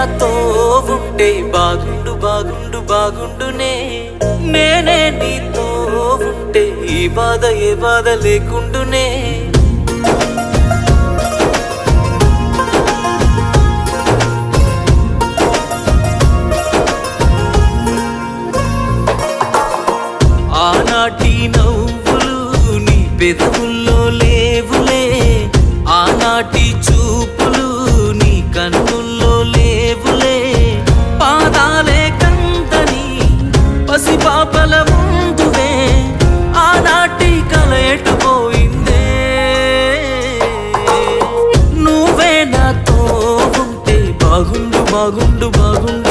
నాతో ఉంటే బాగుండు బాగుండు బాగుండునే నేనే నీతో ఉంటే ఈ బాధ ఏ బాధ లేకుండునే ఆనాటి నవ్వులు నీ పెదవుల్లో లేవులే ఆనాటి చూపులు నీ కన్నుల్లో లేవులే పాదాలే కందని పసిపాపల ముందువే ఆనాటి కల ఎటుపోయిందే నువ్వే నాతో ఉంటే బాగుండు బాగుండు బాగుండు